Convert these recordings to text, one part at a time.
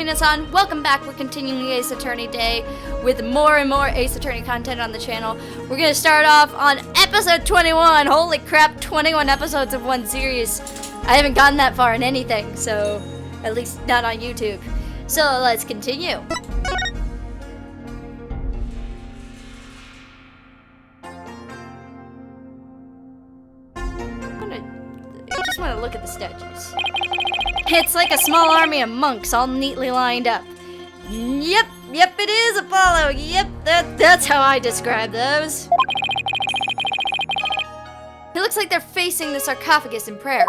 Minasan. Welcome back. We're continuing Ace Attorney Day with more and more Ace Attorney content on the channel. We're going to start off on episode 21. Holy crap, 21 episodes of one series. I haven't gotten that far in anything, so at least not on YouTube. So let's continue. I just want to look at the statues. It's like a small army of monks all neatly lined up. Yep, it is Apollo. Yep, that's how I describe those. It looks like they're facing the sarcophagus in prayer.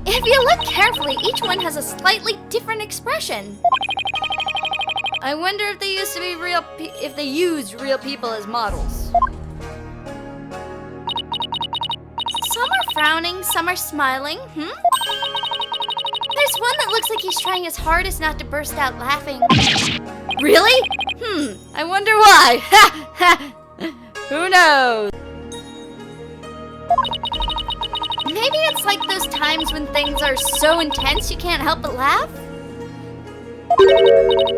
If you look carefully, each one has a slightly different expression. I wonder if they used to be if they used real people as models. Some are frowning, some are smiling. There's one that looks like he's trying his hardest not to burst out laughing. Really? I wonder why. Who knows? Maybe it's like those times when things are so intense you can't help but laugh?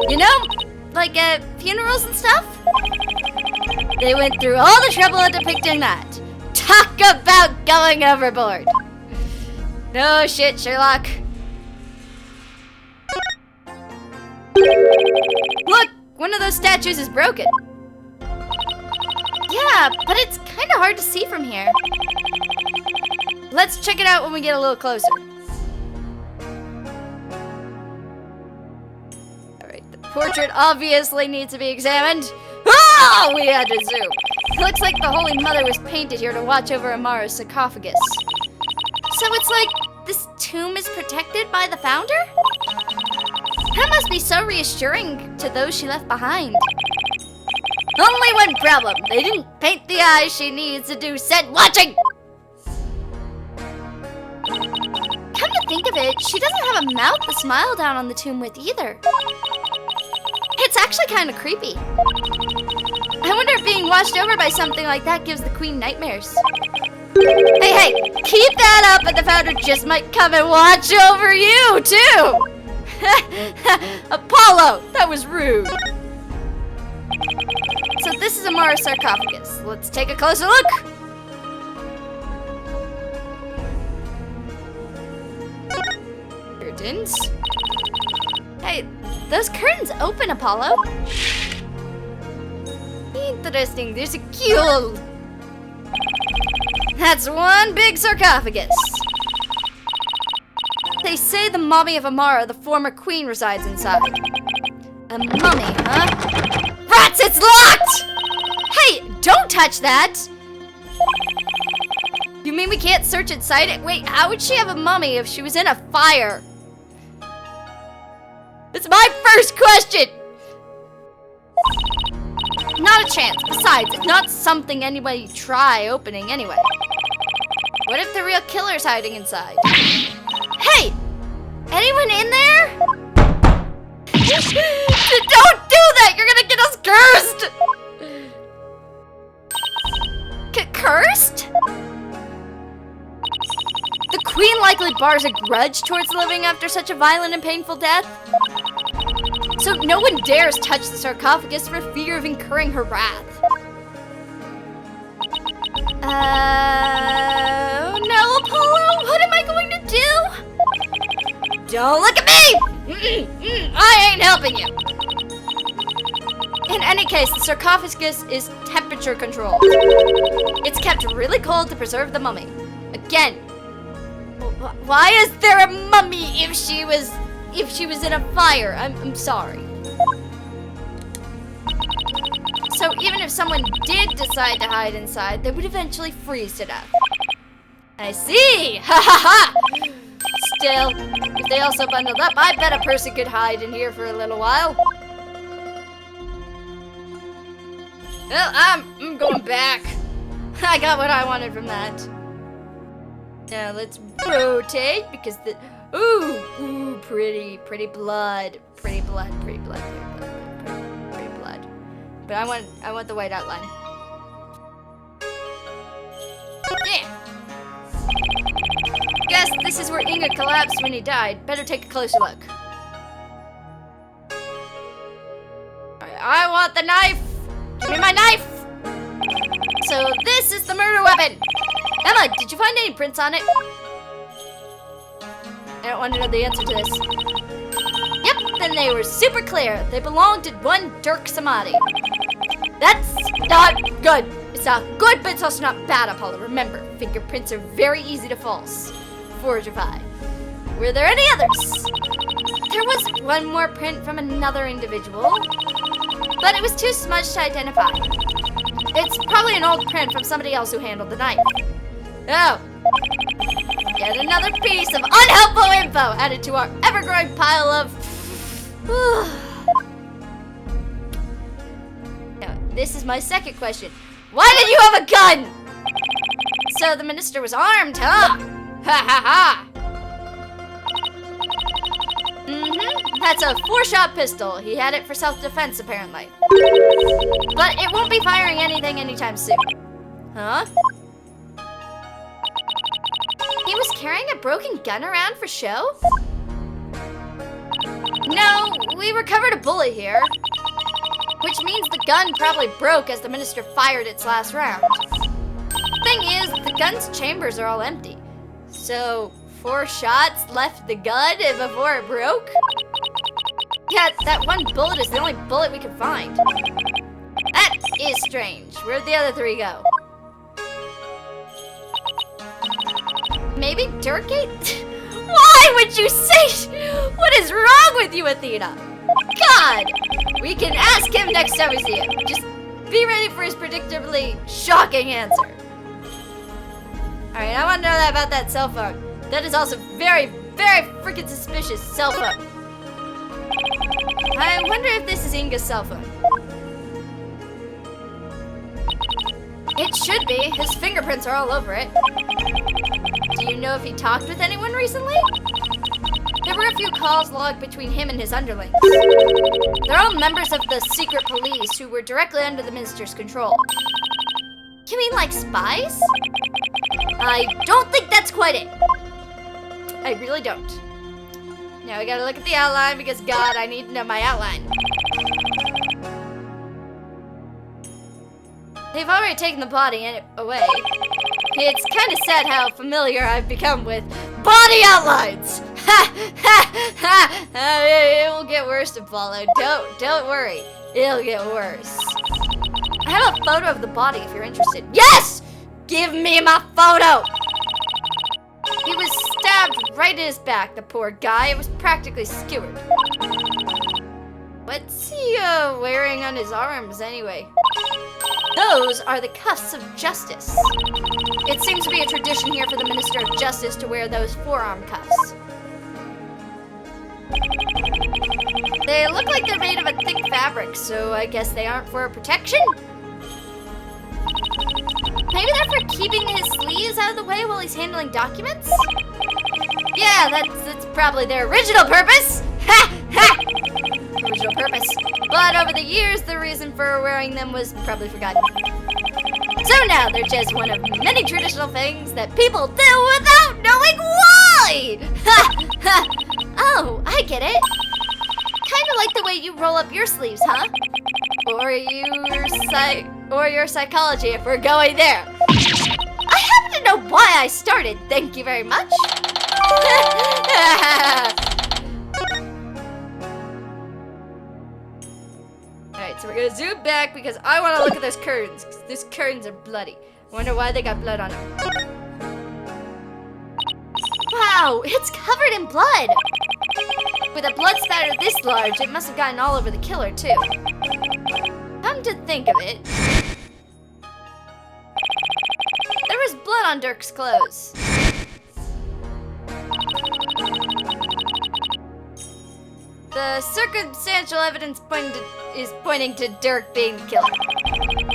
You know, like at funerals and stuff? They went through all the trouble of depicting that. Talk about going overboard. No shit, Sherlock. Look, one of those statues is broken. Yeah, but it's kind of hard to see from here. Let's check it out when we get a little closer. Alright, the portrait obviously needs to be examined. Oh, we had to zoom. It looks like the Holy Mother was painted here to watch over Amara's sarcophagus. So it's like this tomb is protected by the founder? That must be so reassuring to those she left behind. Only one problem. They didn't paint the eyes she needs to do said watching. Come to think of it, she doesn't have a mouth to smile down on the tomb with either. It's actually kind of creepy. I wonder if being watched over by something like that gives the queen nightmares. Hey, keep that up and the founder just might come and watch over you, too! Apollo, that was rude. So this is Amara's sarcophagus. Let's take a closer look. Curtains. Hey, those curtains open, Apollo. Interesting, there's a keyhole. That's one big sarcophagus. They say the mummy of Amara, the former queen, resides inside. A mummy, huh? Rats, it's locked! Hey, don't touch that! You mean we can't search inside it? Wait, how would she have a mummy if she was in a fire? It's my first question! Not a chance. Besides, it's not something anybody try opening anyway. What if the real killer's hiding inside? Hey! Anyone in there? Don't do that! You're gonna get us cursed! Cursed? The queen likely bars a grudge towards living after such a violent and painful death. So no one dares touch the sarcophagus for fear of incurring her wrath. Oh no, Apollo! What am I going to do? Don't look at me! I ain't helping you. In any case, the sarcophagus is temperature controlled. It's kept really cold to preserve the mummy. Again, why is there a mummy if she was in a fire? I'm sorry. So even if someone did decide to hide inside, they would eventually freeze to death. I see! Ha ha ha! Still, if they also bundled up, I bet a person could hide in here for a little while. Well, I'm going back. I got what I wanted from that. Now let's rotate because the ooh, pretty blood, pretty blood. But I want the white outline. Yeah. Guess this is where Inga collapsed when he died. Better take a closer look. I want the knife! Give me my knife! So this is the murder weapon! Emma, did you find any prints on it? I don't want to know the answer to this. Yep, then they were super clear. They belonged to one Dirk Samadhi. That's not good. It's not good, but it's also not bad, Apollo. Remember, fingerprints are very easy to forgify. Were there any others? There was one more print from another individual, but it was too smudged to identify. It's probably an old print from somebody else who handled the knife. Oh. Yet another piece of unhelpful info added to our ever-growing pile of... Now, this is my second question. Why did you have a gun? So the minister was armed, huh? Ha ha ha! That's a 4-shot pistol. He had it for self-defense, apparently. But it won't be firing anything anytime soon. Huh? He was carrying a broken gun around for show? No, we recovered a bullet here. Which means the gun probably broke as the minister fired its last round. Thing is, the gun's chambers are all empty. So, 4 shots left the gun before it broke? Yeah, that one bullet is the only bullet we could find. That is strange. Where'd the other 3 go? Maybe Dirk ate? Why would you say? What is wrong with you, Athena? God! We can ask him next time we see him. Just be ready for his predictably shocking answer. Alright, I want to know about that cell phone. That is also very, very freaking suspicious cell phone. I wonder if this is Inga's cell phone. It should be. His fingerprints are all over it. Do you know if he talked with anyone recently? There were a few calls logged between him and his underlings. They're all members of the secret police who were directly under the minister's control. You mean like spies? I don't think that's quite it. I really don't. Now we gotta look at the outline because, God, I need to know my outline. They've already taken the body away. It's kind of sad how familiar I've become with body outlines. Ha ha ha! It will get worse to follow. Don't worry. It'll get worse. I have a photo of the body if you're interested. Yes! Give me my photo! He was stabbed right in his back, the poor guy. It was practically skewered. What's he wearing on his arms anyway? Those are the cuffs of justice. It seems to be a tradition here for the Minister of Justice to wear those forearm cuffs. They look like they're made of a thick fabric, so I guess they aren't for protection? Maybe they're for keeping his sleeves out of the way while he's handling documents? Yeah, that's probably their original purpose! Ha! Ha! Original purpose. But over the years, the reason for wearing them was probably forgotten. So now they're just one of many traditional things that people do without knowing why! Ha! Ha! Oh, I get it. Kind of like the way you roll up your sleeves, huh? Or your psychology, if we're going there. I happen to know why I started. Thank you very much. Alright, so we're gonna zoom back because I want to look at those curtains. These curtains are bloody. I wonder why they got blood on them. Wow, it's covered in blood. With a blood spatter this large, it must have gotten all over the killer, too. Come to think of it, there was blood on Dirk's clothes. The circumstantial evidence is pointing to Dirk being the killer.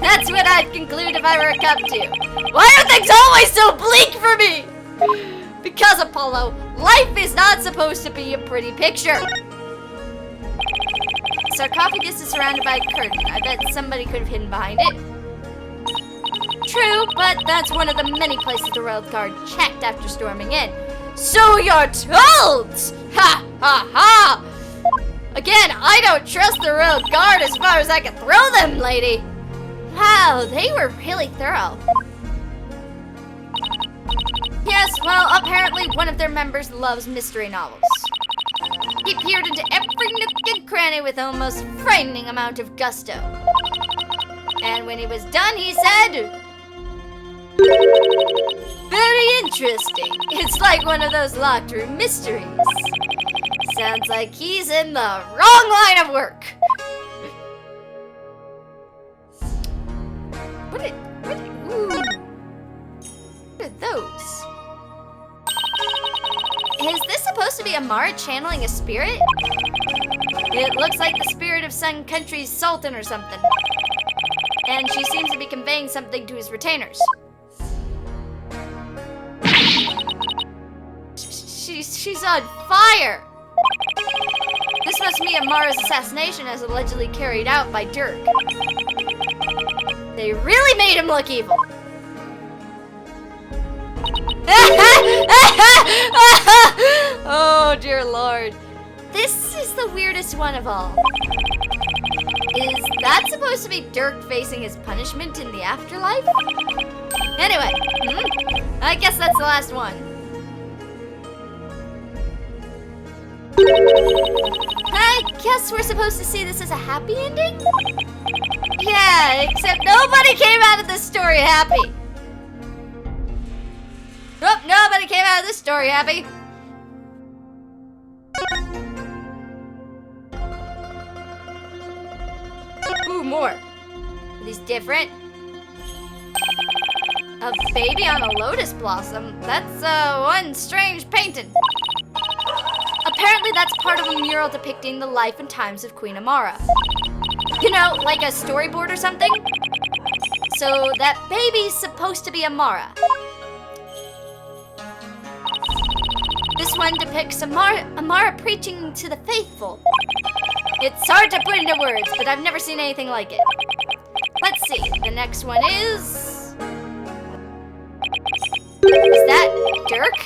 That's what I'd conclude if I were a cop too. Why are things always so bleak for me? Because, Apollo, life is not supposed to be a pretty picture. The sarcophagus is surrounded by a curtain. I bet somebody could have hidden behind it. True, but that's one of the many places the royal guard checked after storming in. So you're told! Ha ha ha! Again, I don't trust the royal guard as far as I can throw them, lady. Wow, they were really thorough. Yes, well, apparently one of their members loves mystery novels. He peered into every nook and cranny with a most frightening amount of gusto. And when he was done, he said, "Very interesting. It's like one of those locked room mysteries. Sounds like he's in the wrong line of work." What are those? Is this supposed to be Amara channeling a spirit? It looks like the spirit of some country's sultan or something. And she seems to be conveying something to his retainers. She's on fire! This must be Amara's assassination as allegedly carried out by Dirk. They really made him look evil. Oh dear lord. This is the weirdest one of all. Is that supposed to be Dirk facing his punishment in the afterlife? Anyway, I guess that's the last one. I guess we're supposed to see this as a happy ending? Yeah, except nobody came out of this story happy. Oh, nobody came out of this story happy. Ooh, more. Are these different? A baby on a lotus blossom? That's one strange painting. Apparently that's part of a mural depicting the life and times of Queen Amara. You know, like a storyboard or something? So that baby's supposed to be Amara. This one depicts Amara preaching to the faithful. It's hard to put into words, but I've never seen anything like it. Let's see, the next one is that Dirk?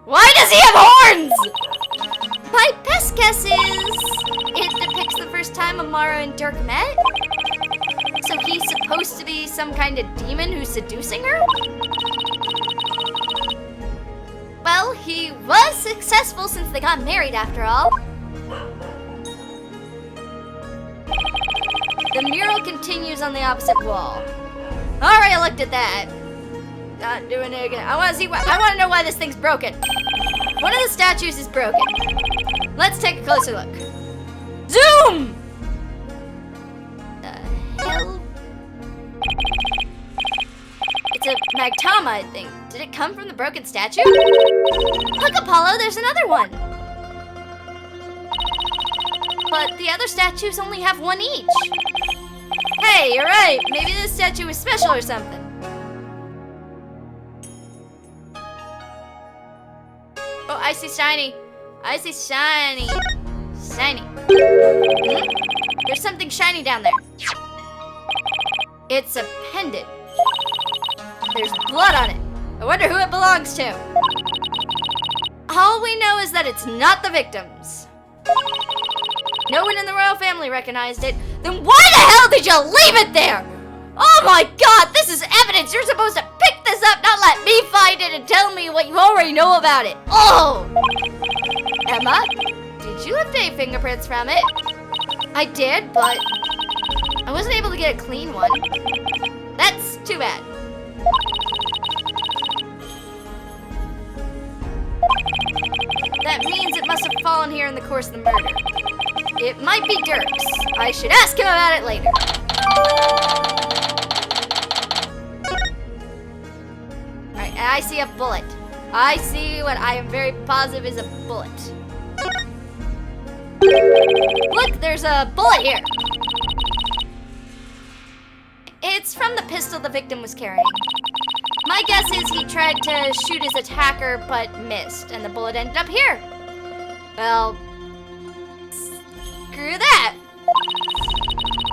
Why does he have horns? My best guess is it depicts the first time Amara and Dirk met? So he's supposed to be some kind of demon who's seducing her? Well, he was successful since they got married after all. The mural continues on the opposite wall. Alright, I looked at that. Not doing it again. I want to know why this thing's broken. One of the statues is broken. Let's take a closer look. Zoom! The hell? It's a magtama, I think. Did it come from the broken statue? Look, Apollo, there's another one. But the other statues only have one each. Hey, you're right. Maybe this statue is special or something. Oh, I see shiny. I see shiny. Shiny. There's something shiny down there. It's a pendant. There's blood on it. I wonder who it belongs to. All we know is that it's not the victims. No one in the royal family recognized it. Then why the hell did you leave it there? Oh my god, this is evidence. You're supposed to pick this up, not let me find it and tell me what you already know about it. Oh! Emma, did you lift any fingerprints from it? I did, but I wasn't able to get a clean one. That's too bad. That means it must have fallen here in the course of the murder. It might be Dirk's. I should ask him about it later. Alright, I see a bullet. I see what I am very positive is a bullet. Look, there's a bullet here. It's from the pistol the victim was carrying. My guess is he tried to shoot his attacker but missed, and the bullet ended up here. Well, screw that.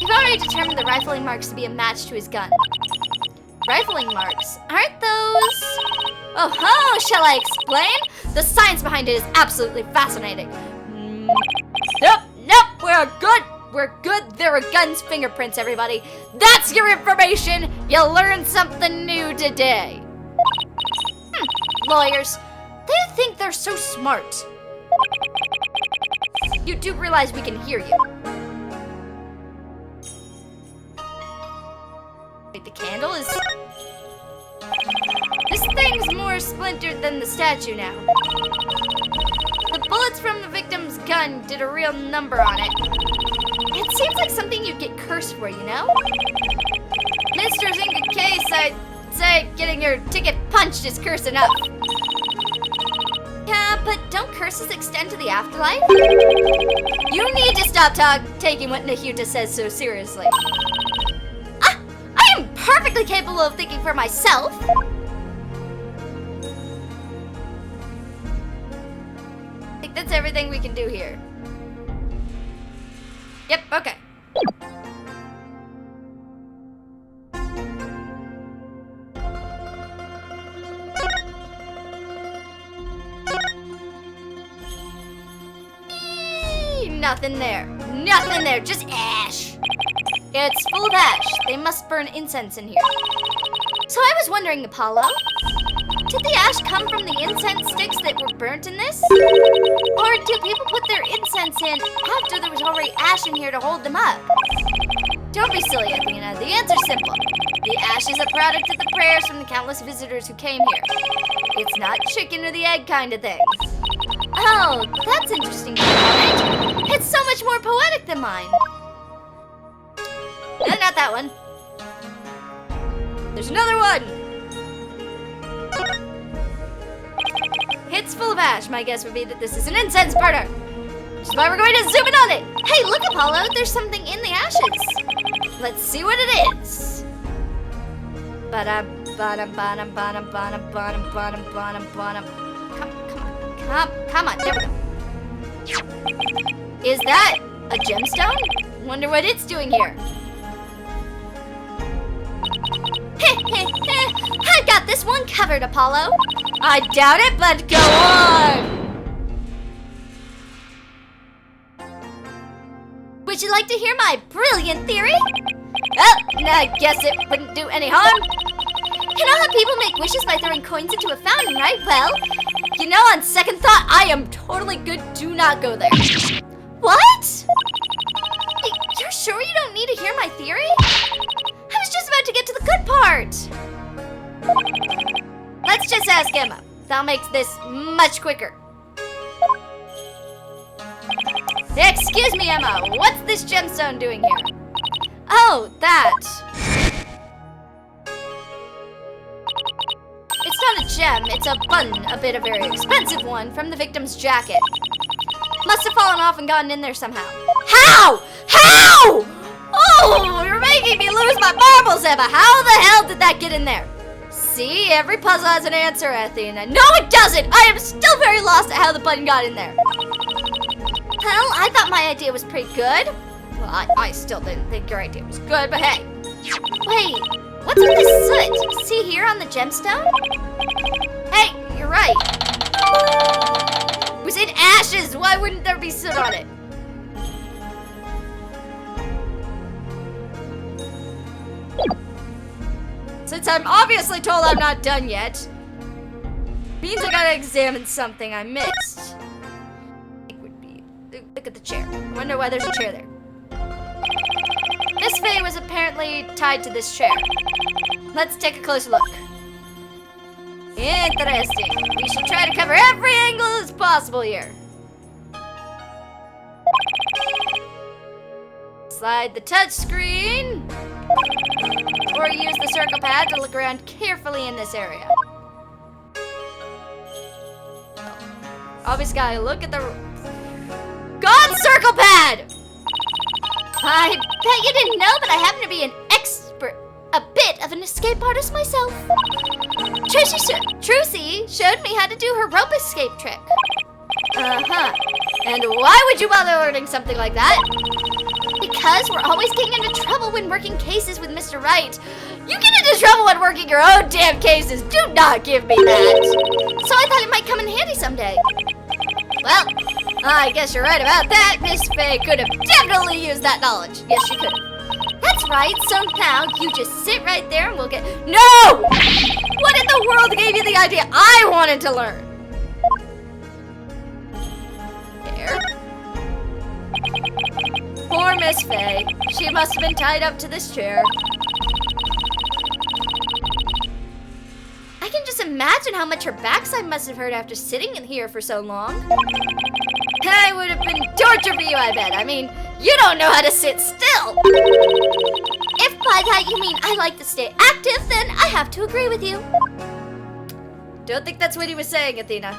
You've already determined the rifling marks to be a match to his gun. Rifling marks? Aren't those... Oh, shall I explain? The science behind it is absolutely fascinating. Nope, there were Gunn's fingerprints, everybody. That's your information. You learned something new today. Lawyers, they think they're so smart. You do realize we can hear you. Wait, the candle is... This thing's more splintered than the statue now. The bullets from the victim's gun did a real number on it. It seems like something you'd get cursed for, you know? Mister's in good case, I'd say getting your ticket punched is curse enough. Yeah, but don't curses extend to the afterlife? You need to stop taking what Nahuta says so seriously. I am perfectly capable of thinking for myself. I think that's everything we can do here. Yep, okay. Nothing there. Nothing there. Just ash. It's full of ash. They must burn incense in here. So I was wondering, Apollo, did the ash come from the incense sticks that were burnt in this? Or do people put their incense in after there was already ash in here to hold them up? Don't be silly, Athena. The answer's simple. The ash is a product of the prayers from the countless visitors who came here. It's not chicken or the egg kind of thing. Oh, that's interesting, right? It's so much more poetic than mine. No, not that one. There's another one. It's full of ash. My guess would be that this is an incense burner. Which is why we're going to zoom in on it. Hey, look, Apollo. There's something in the ashes. Let's see what it is. Come on, there we go. Is that a gemstone? Wonder what it's doing here. I got this one covered, Apollo. I doubt it, but go on. Would you like to hear my brilliant theory? Well, I guess it wouldn't do any harm. You know how people make wishes by throwing coins into a fountain, right? Well, you know, on second thought, I am totally good. Do not go there. What? You're sure you don't need to hear my theory? I was just about to get to the good part. Let's just ask Emma. That makes this much quicker. Excuse me, Emma. What's this gemstone doing here? Oh, that. It's not a gem, it's a button, a bit a very expensive one, from the victim's jacket. Must have fallen off and gotten in there somehow. How? How? Oh, you're making me lose my marbles, Emma. How the hell did that get in there? See, every puzzle has an answer, Athena. No, it doesn't! I am still very lost at how the button got in there. Well, I thought my idea was pretty good. Well, I still didn't think your idea was good, but hey. Wait, what's with this soot? See here on the gemstone? Hey, you're right. It was in ashes. Why wouldn't there be soot on it? Since I'm obviously told I'm not done yet, means I gotta examine something I missed. Look at the chair. I wonder why there's a chair there. Miss Faye was apparently tied to this chair. Let's take a closer look. Interesting. We should try to cover every angle as possible here. Slide the touch screen. Or use the circle pad to look around carefully in this area. Obviously gotta look at the God circle pad! I bet you didn't know that I happen to be an expert, a bit of an escape artist myself. Trucy showed me how to do her rope escape trick. Uh-huh. And why would you bother learning something like that? Because we're always getting into trouble when working cases with Mr. Wright. You get into trouble when working your own damn cases. Do not give me that. So I thought it might come in handy someday. Well, I guess you're right about that. Miss Faye could have definitely used that knowledge. Yes, she could have. That's right. So now you just sit right there and we'll get... No! What in the world gave you the idea I wanted to learn? There. Poor Miss Faye. She must have been tied up to this chair. I can just imagine how much her backside must have hurt after sitting in here for so long. That would have been torture for you, I bet. I mean, you don't know how to sit still. If by that you mean I like to stay active, then I have to agree with you. Don't think that's what he was saying, Athena.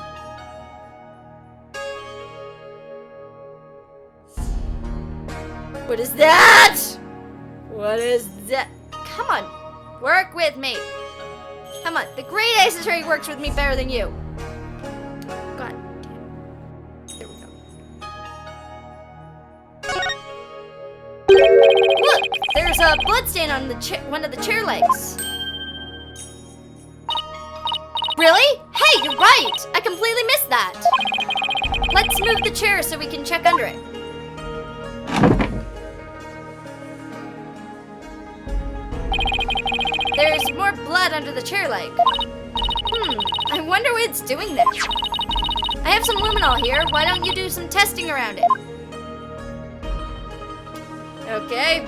What is that? What is that? Come on, work with me. Come on, the great ace attorney works with me better than you. Go on. There we go. Look, there's a bloodstain on the one of the chair legs. Really? Hey, you're right. I completely missed that. Let's move the chair so we can check under it. There's more blood under the chair leg. I wonder what it's doing there. I have some luminol here. Why don't you do some testing around it? Okay.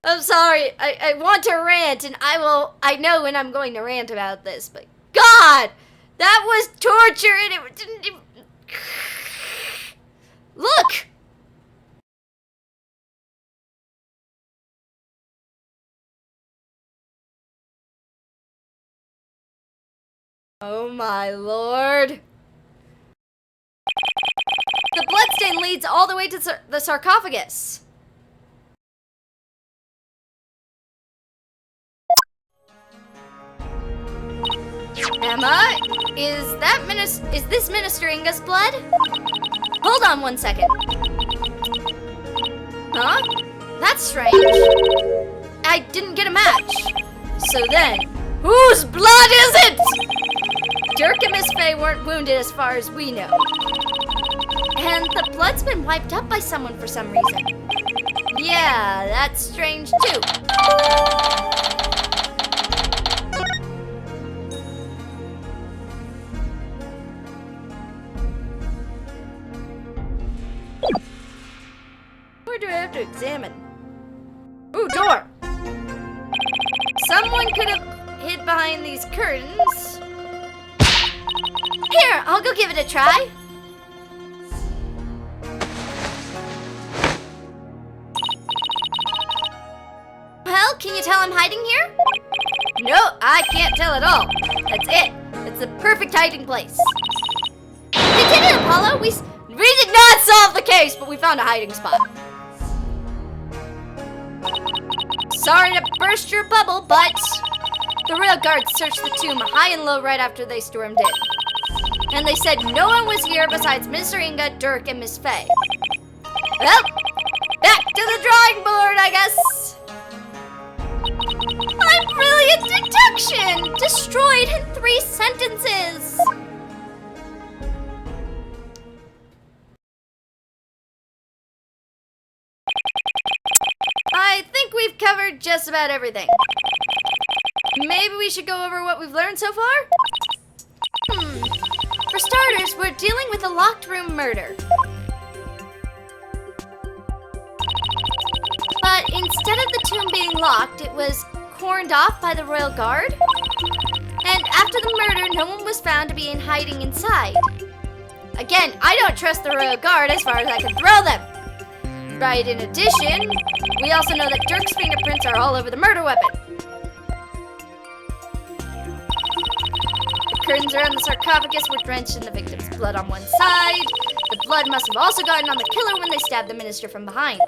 I'm sorry, I want to rant, and I know when I'm going to rant about this, but God, that was torture, and it didn't even... Look! Oh my lord. The bloodstain leads all the way to the sarcophagus. Emma, is this Minister Inga's blood? Hold on one second. Huh? That's strange. I didn't get a match. So then, whose blood is it? Dirk and Miss Faye weren't wounded as far as we know. And the blood's been wiped up by someone for some reason. Yeah, that's strange too. Where do I have to examine? Ooh, door! Someone could have hid behind these curtains. Here, I'll go give it a try. Well, can you tell I'm hiding here? No, I can't tell at all. That's it. It's the perfect hiding place. We did it, Apollo. We did not solve the case, but we found a hiding spot. Sorry to burst your bubble, but the royal guards searched the tomb high and low right after they stormed in. And they said no one was here besides Mr. Inga, Dirk, and Miss Faye. Well, back to the drawing board, I guess. I'm brilliant deduction! Destroyed in 3 sentences! I think we've covered just about everything. Maybe we should go over what we've learned so far? For starters, we're dealing with a locked room murder. But instead of the tomb being locked, it was corned off by the royal guard. And after the murder, no one was found to be in hiding inside. Again, I don't trust the royal guard as far as I can throw them. Right, in addition, we also know that Dirk's fingerprints are all over the murder weapon. The curtains around the sarcophagus were drenched in the victim's blood on one side. The blood must have also gotten on the killer when they stabbed the minister from behind.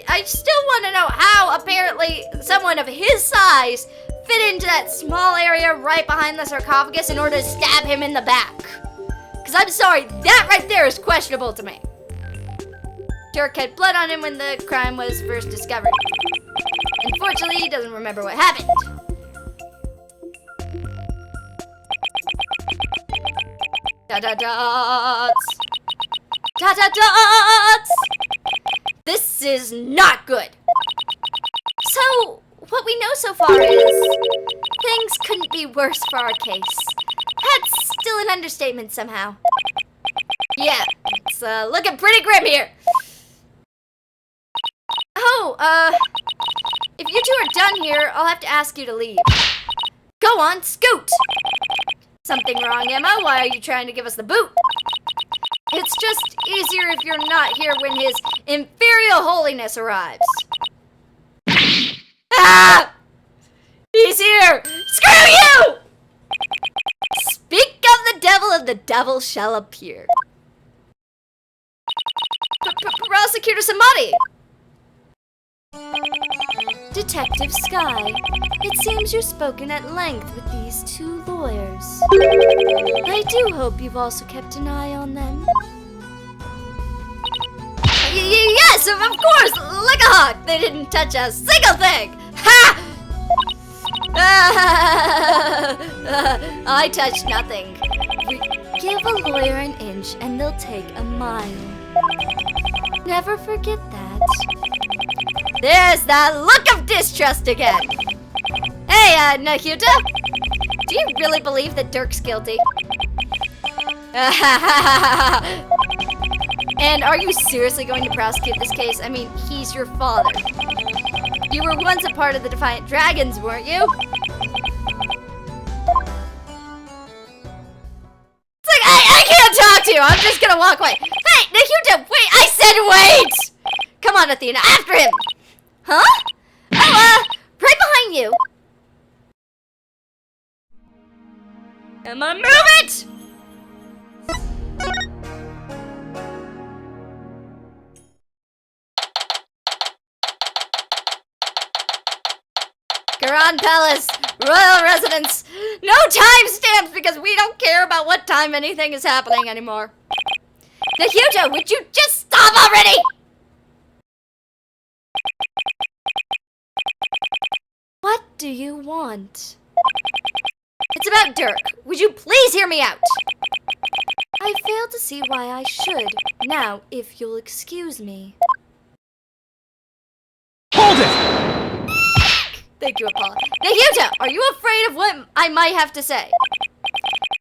I still want to know how, apparently, someone of his size fit into that small area right behind the sarcophagus in order to stab him in the back. Because I'm sorry, that right there is questionable to me. Dirk had blood on him when the crime was first discovered. Unfortunately, he doesn't remember what happened. Da-da-dots! Da-da-dots! This is not good. So, what we know so far is things couldn't be worse for our case. That's still an understatement somehow. Yeah, it's looking pretty grim here. Oh, if you two are done here, I'll have to ask you to leave. Go on, scoot! Something wrong, Emma? Why are you trying to give us the boot? It's just easier if you're not here when his imperial holiness arrives. Ah! He's here! Screw you! Speak of the devil and the devil shall appear. Prosecutor Samadi! Detective Sky, it seems you've spoken at length with these two lawyers. I do hope you've also kept an eye on them. Yes, of course! Like a hawk! They didn't touch a single thing! Ha! I touched nothing. Give a lawyer an inch and they'll take a mile. Never forget that. There's that look of distrust again. Hey, Nahuta, do you really believe that Dirk's guilty? And are you seriously going to prosecute this case? I mean, he's your father. You were once a part of the Defiant Dragons, weren't you? It's like, I can't talk to you. I'm just gonna walk away. Hey, Nahuta, wait, I said wait! Come on, Athena, after him. Huh? Oh, right behind you. Emma, move it! Khura'in Palace, Royal Residence. No timestamps because we don't care about what time anything is happening anymore. Nahuta, would you just stop already? What do you want? It's about Dirk. Would you please hear me out? I fail to see why I should. Now, if you'll excuse me. Hold it! Thank you, Apollo. Nahuta, are you afraid of what I might have to say?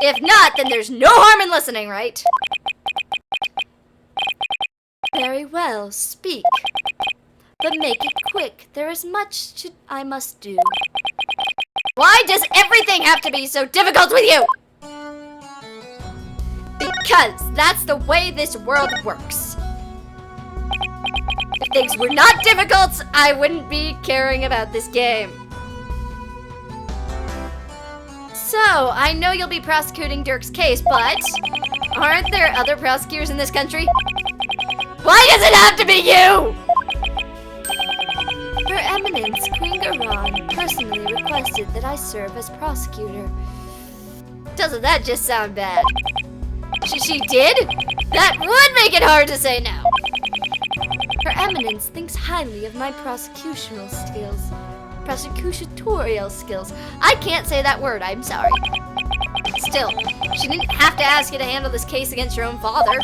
If not, then there's no harm in listening, right? Very well, speak. But make it quick. There is much I must do. Why does everything have to be so difficult with you? Because that's the way this world works. If things were not difficult, I wouldn't be caring about this game. So, I know you'll be prosecuting Dirk's case, but aren't there other prosecutors in this country? Why does it have to be you? Her Eminence, Queen Khura'in, personally requested that I serve as prosecutor. Doesn't that just sound bad? She did? That would make it hard to say no. Her Eminence thinks highly of my prosecutorial skills. I can't say that word, I'm sorry. Still, she didn't have to ask you to handle this case against your own father.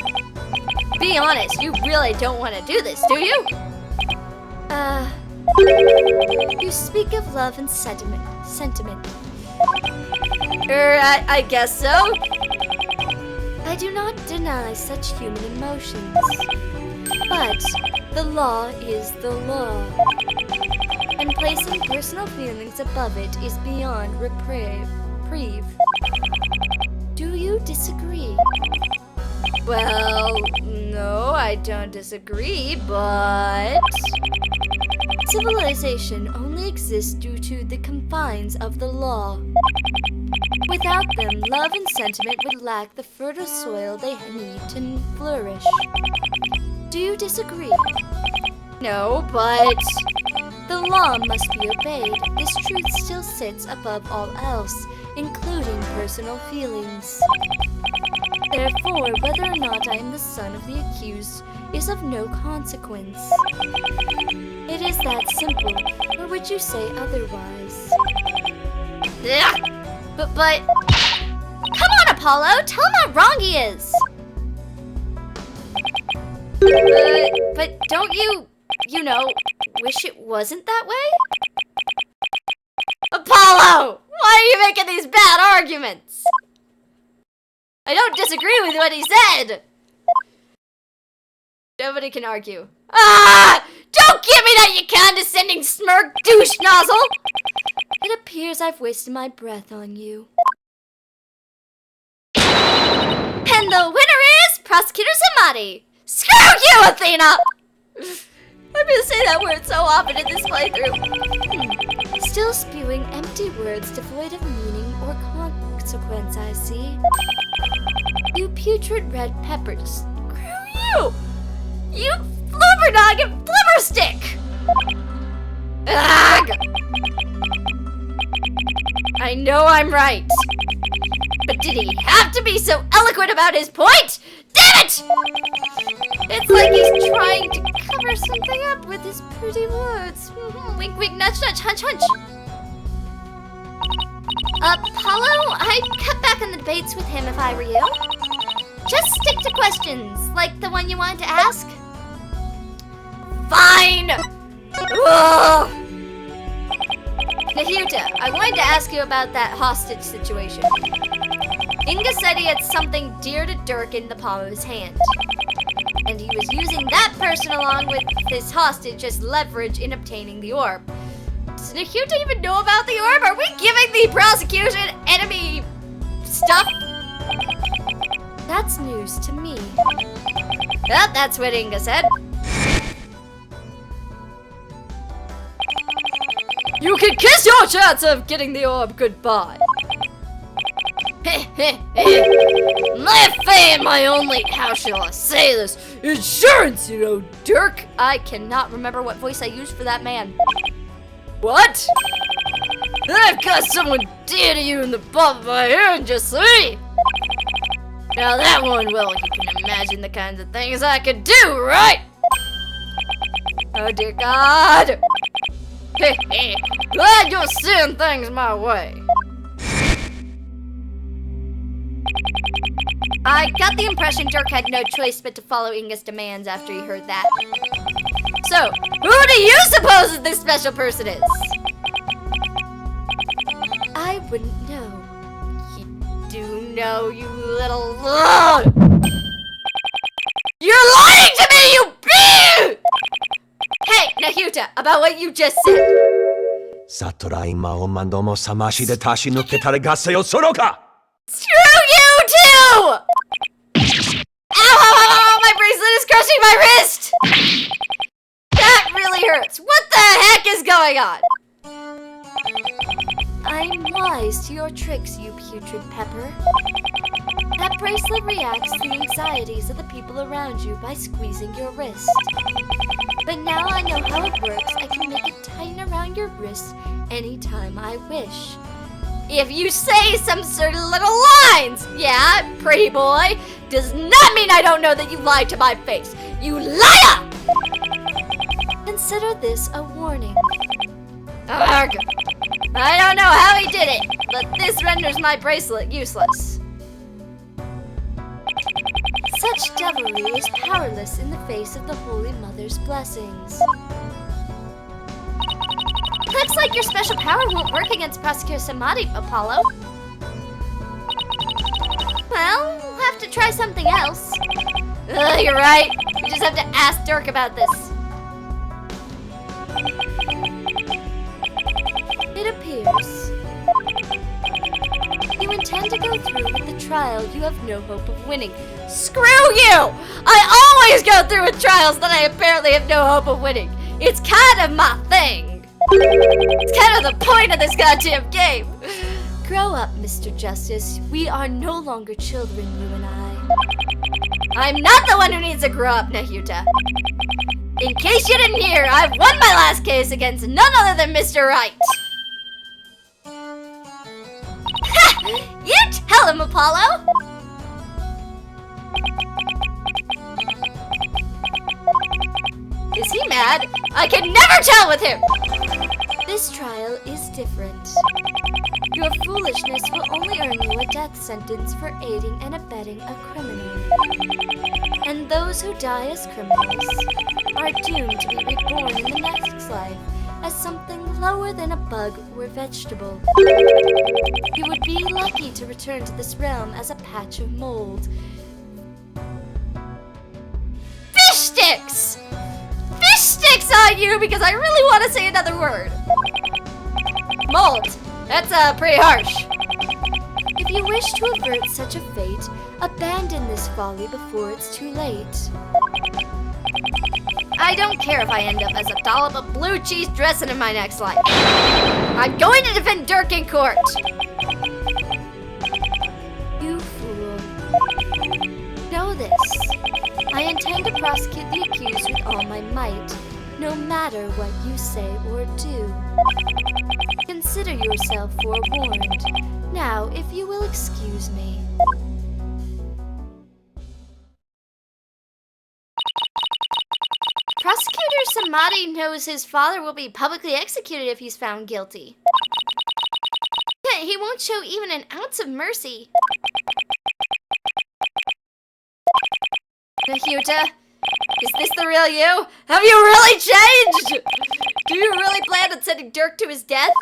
Be honest, you really don't want to do this, do you? You speak of love and sentiment. I guess so. I do not deny such human emotions. But the law is the law. And placing personal feelings above it is beyond reprieve. Do you disagree? Well, no, I don't disagree, but... civilization only exists due to the confines of the law. Without them, love and sentiment would lack the fertile soil they need to flourish. Do you disagree? No, but the law must be obeyed. This truth still sits above all else, including personal feelings. Therefore, whether or not I am the son of the accused is of no consequence. It is that simple, or would you say otherwise? But, come on, Apollo, tell him how wrong he is. But don't you wish it wasn't that way? Apollo, why are you making these bad arguments? I don't disagree with what he said. Nobody can argue. Don't give me that, you condescending smirk douche nozzle! It appears I've wasted my breath on you. And the winner is Prosecutor Samadi! Screw you, Athena! I'm gonna say that word so often in this playthrough. Still spewing empty words devoid of meaning or consequence, I see. You putrid red peppers. Screw you! You flubbernog and flubberstick! Ugh! I know I'm right. But did he have to be so eloquent about his point? Damn it! It's like he's trying to cover something up with his pretty words. Wink, wink, nudge, nudge, hunch, hunch. Apollo, I'd cut back on the debates with him if I were you. Just stick to questions, like the one you wanted to ask. Fine! Ugh. Nahuta, I wanted to ask you about that hostage situation. Inga said he had something dear to Dirk in the palm of his hand. And he was using that person along with his hostage as leverage in obtaining the orb. Does Nahuta even know about the orb? Are we giving the prosecution enemy stuff? That's news to me. Well, that's what Inga said. You can kiss your chance of getting the orb goodbye. My fame, my only, how shall I say this, insurance, Dirk. I cannot remember what voice I used for that man. What? I've got someone dear to you in the palm of my hand, just see. Now that one, well, you can imagine the kinds of things I could do, right? Oh dear God. Glad you're seeing things my way. I got the impression Dirk had no choice but to follow Inga's demands after he heard that. So, who do you suppose this special person is? I wouldn't know. You do know, you little... You're lying to me, you bitch! Hey, Nahuta, about what you just said. Screw you too! Ow, my bracelet is crushing my wrist! That really hurts. What the heck is going on? I'm wise to your tricks, you putrid pepper. That bracelet reacts to the anxieties of the people around you by squeezing your wrist. But now I know how it works, I can make it tighten around your wrist anytime I wish. If you say some certain little lines, yeah, pretty boy, does not mean I don't know that you lied to my face. You liar! Consider this a warning. Arg! I don't know how he did it, but this renders my bracelet useless. Such devilry is powerless in the face of the Holy Mother's blessings. Looks like your special power won't work against Prosecutor Samadi, Apollo. Well, we'll have to try something else. You're right. We just have to ask Dirk about this. It appears you intend to go through with the trial you have no hope of winning. Screw you! I always go through with trials that I apparently have no hope of winning. It's kind of my thing. It's kind of the point of this goddamn game. Grow up, Mr. Justice. We are no longer children, you and I. I'm not the one who needs to grow up, Nahyuta. In case you didn't hear, I've won my last case against none other than Mr. Wright. Ha! You tell him, Apollo! Is he mad? I can never tell with him! This trial is different. Your foolishness will only earn you a death sentence for aiding and abetting a criminal. And those who die as criminals are doomed to be reborn in the next life as something lower than a bug or vegetable. You would be lucky to return to this realm as a patch of mold. Fish sticks! Fish sticks on you because I really want to say another word. Mold. That's pretty harsh. If you wish to avert such a fate, abandon this folly before it's too late. I don't care if I end up as a dollop of blue cheese dressing in my next life. I'm going to defend Dirk in court. You fool. Know this. I intend to prosecute the accused with all my might, no matter what you say or do. Consider yourself forewarned. Now, if you will excuse me. Prosecutor Samadhi knows his father will be publicly executed if he's found guilty. Yet he won't show even an ounce of mercy. Nahyuta, is this the real you? Have you really changed? Do you really plan on sending Dirk to his death?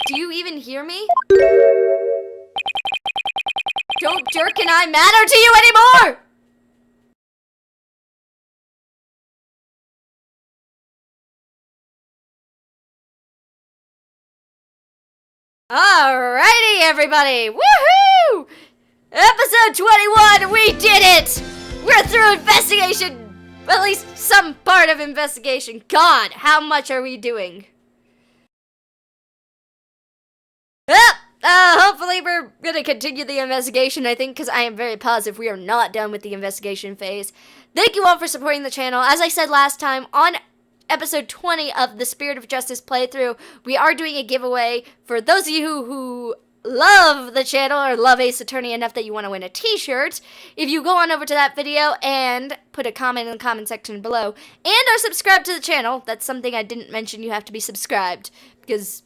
Do you even hear me? Don't Dirk and I matter to you anymore? Alrighty, everybody! Woohoo! Episode 21, we did it! We're through investigation! At least some part of investigation. God, how much are we doing? Hopefully we're gonna continue the investigation, I think, because I am very positive we are not done with the investigation phase. Thank you all for supporting the channel. As I said last time, on episode 20 of the Spirit of Justice playthrough, we are doing a giveaway for those of you who love the channel or love Ace Attorney enough that you want to win a t-shirt. If you go on over to that video and put a comment in the comment section below and are subscribed to the channel, that's something I didn't mention, you have to be subscribed because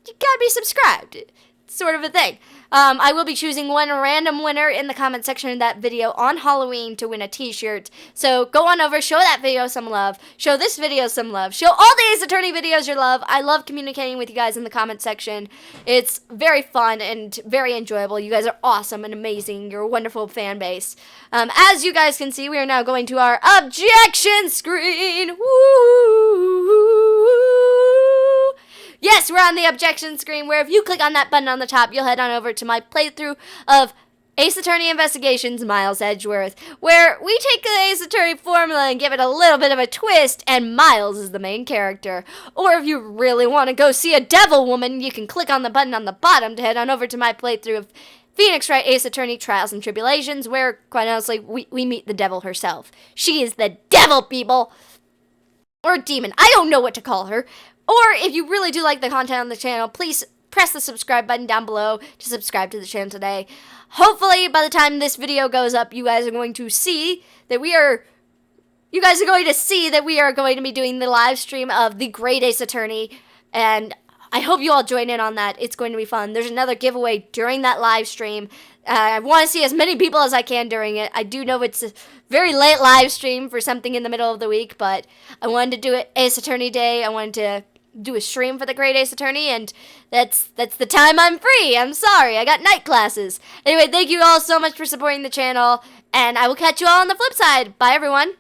you gotta be subscribed. It's sort of a thing. I will be choosing one random winner in the comment section of that video on Halloween to win a t-shirt. So go on over, show that video some love, show this video some love, show all the Ace Attorney videos your love. I love communicating with you guys in the comment section. It's very fun and very enjoyable. You guys are awesome and amazing. You're a wonderful fan base. As you guys can see, we are now going to our objection screen. Woo! Yes, we're on the objection screen, where if you click on that button on the top, you'll head on over to my playthrough of Ace Attorney Investigations Miles Edgeworth, where we take the Ace Attorney formula and give it a little bit of a twist, and Miles is the main character. Or if you really want to go see a devil woman, you can click on the button on the bottom to head on over to my playthrough of Phoenix Wright Ace Attorney Trials and Tribulations, where, quite honestly, we meet the devil herself. She is the devil, people! Or demon. I don't know what to call her. Or if you really do like the content on the channel, please press the subscribe button down below to subscribe to the channel today. Hopefully, by the time this video goes up, you guys are going to see that we are going to be doing the live stream of the Great Ace Attorney, and I hope you all join in on that. It's going to be fun. There's another giveaway during that live stream. I want to see as many people as I can during it. I do know it's a very late live stream for something in the middle of the week, but I wanted to do it Ace Attorney Day. I wanted to do a stream for the Great Ace Attorney, and that's the time I'm free. I'm sorry, I got night classes. Anyway, thank you all so much for supporting the channel, and I will catch you all on the flip side. Bye, everyone.